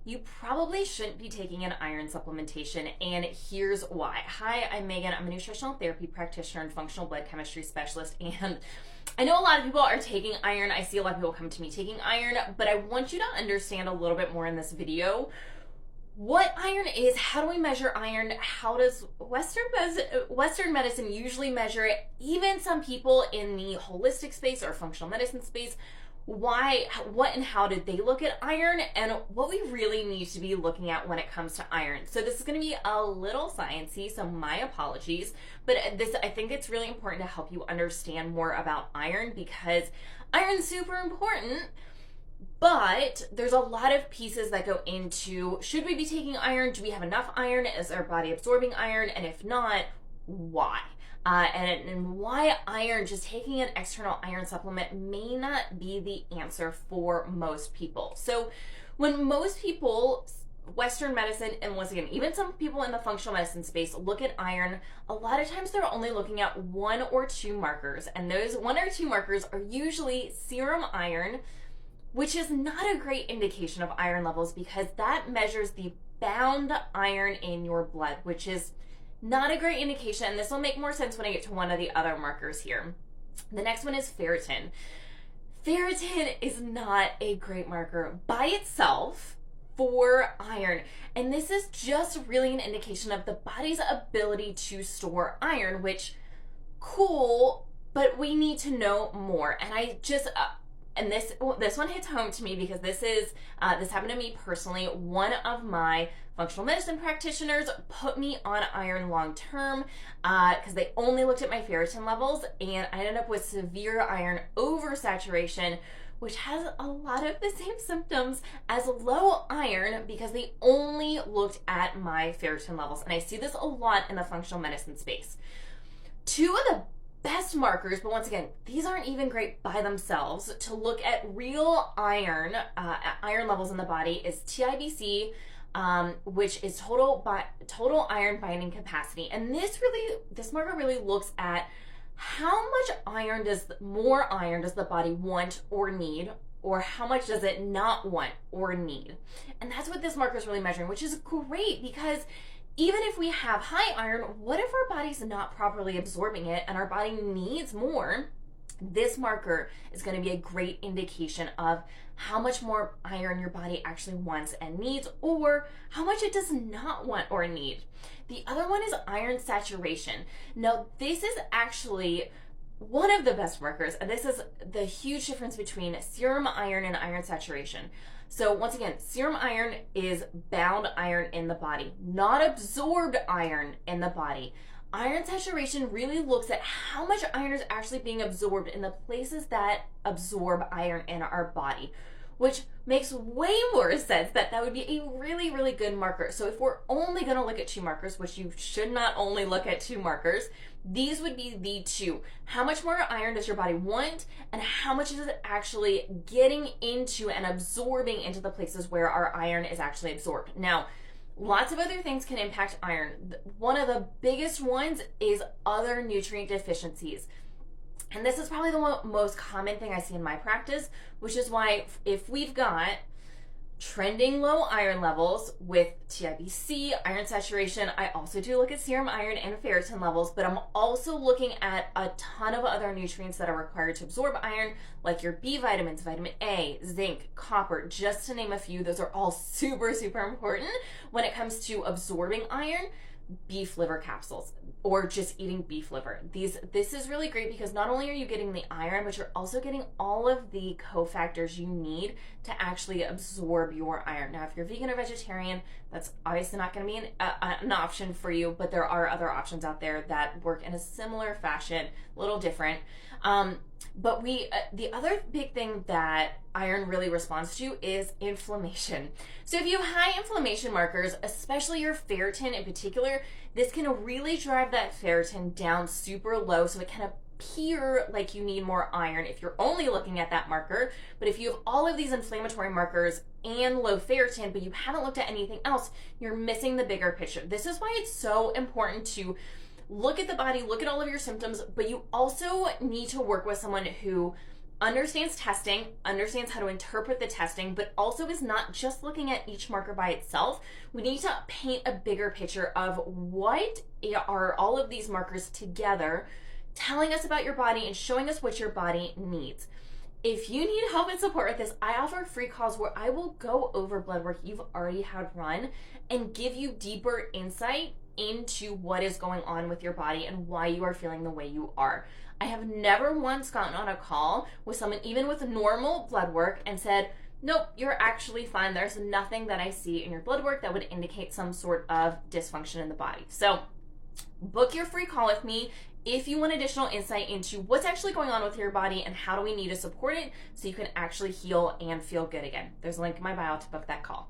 you probably shouldn't be taking an iron supplementation, and here's why. Hi, I'm Megan. I'm a nutritional therapy practitioner and functional blood chemistry specialist, and I know a lot of people are taking iron. I see a lot of people come to me taking iron, but I want you to understand a little bit more in this video what iron is, how do we measure iron, how does Western medicine usually measure it, even some people in the holistic space or functional medicine space, what and how did they look at iron, and what we really need to be looking at when it comes to iron. So this is going to be a little sciencey, so my apologies, but I think it's really important to help you understand more about iron, because iron's super important. But there's a lot of pieces that go into, should we be taking iron? Do we have enough iron? Is our body absorbing iron? And if not, why? And why iron, just taking an external iron supplement may not be the answer for most people. So when most people, Western medicine, and once again, even some people in the functional medicine space look at iron, a lot of times they're only looking at one or two markers. And those one or two markers are usually serum iron, which is not a great indication of iron levels because that measures the bound iron in your blood, which is not a great indication. And this will make more sense when I get to one of the other markers here. The next one is ferritin. Ferritin is not a great marker by itself for iron. And this is just really an indication of the body's ability to store iron, which, cool, but we need to know more. And I just... and this one hits home to me because this happened to me personally. One of my functional medicine practitioners put me on iron long term because they only looked at my ferritin levels, and I ended up with severe iron oversaturation, which has a lot of the same symptoms as low iron because they only looked at my ferritin levels. And I see this a lot in the functional medicine space. Two of the best markers, but once again, these aren't even great by themselves, to look at real iron, iron levels in the body is TIBC, which is total iron binding capacity. And this marker really looks at how much more iron does the body want or need, or how much does it not want or need. And that's what this marker is really measuring, which is great because even if we have high iron, what if our body's not properly absorbing it and our body needs more? This marker is going to be a great indication of how much more iron your body actually wants and needs, or how much it does not want or need. The other one is iron saturation. Now, this is actually one of the best markers, and this is the huge difference between serum iron and iron saturation. So once again, serum iron is bound iron in the body, not absorbed iron in the body. Iron saturation really looks at how much iron is actually being absorbed in the places that absorb iron in our body, which makes way more sense that would be a really, really good marker. So if we're only going to look at two markers, which you should not only look at two markers, these would be the two. How much more iron does your body want, and how much is it actually getting into and absorbing into the places where our iron is actually absorbed? Now, lots of other things can impact iron. One of the biggest ones is other nutrient deficiencies. And this is probably the most common thing I see in my practice, which is why if we've got trending low iron levels with TIBC, iron saturation, I also do look at serum iron and ferritin levels, but I'm also looking at a ton of other nutrients that are required to absorb iron, like your B vitamins, vitamin A, zinc, copper, just to name a few. Those are all super, super important when it comes to absorbing iron. Beef liver capsules, or just eating beef liver. This is really great because not only are you getting the iron, but you're also getting all of the cofactors you need to actually absorb your iron. Now, if you're vegan or vegetarian, that's obviously not going to be an option for you, but there are other options out there that work in a similar fashion, a little different. But the other big thing that iron really responds to is inflammation. So if you have high inflammation markers, especially your ferritin in particular, this can really drive that ferritin down super low, so it can appear like you need more iron if you're only looking at that marker. But if you have all of these inflammatory markers and low ferritin, but you haven't looked at anything else, you're missing the bigger picture. This is why it's so important to look at the body, look at all of your symptoms, but you also need to work with someone who understands testing, understands how to interpret the testing, but also is not just looking at each marker by itself. We need to paint a bigger picture of what are all of these markers together telling us about your body and showing us what your body needs. If you need help and support with this, I offer free calls where I will go over blood work you've already had run and give you deeper insight into what is going on with your body and why you are feeling the way you are. I have never once gotten on a call with someone, even with normal blood work, and said, nope, you're actually fine. There's nothing that I see in your blood work that would indicate some sort of dysfunction in the body. So book your free call with me if you want additional insight into what's actually going on with your body and how do we need to support it so you can actually heal and feel good again. There's a link in my bio to book that call.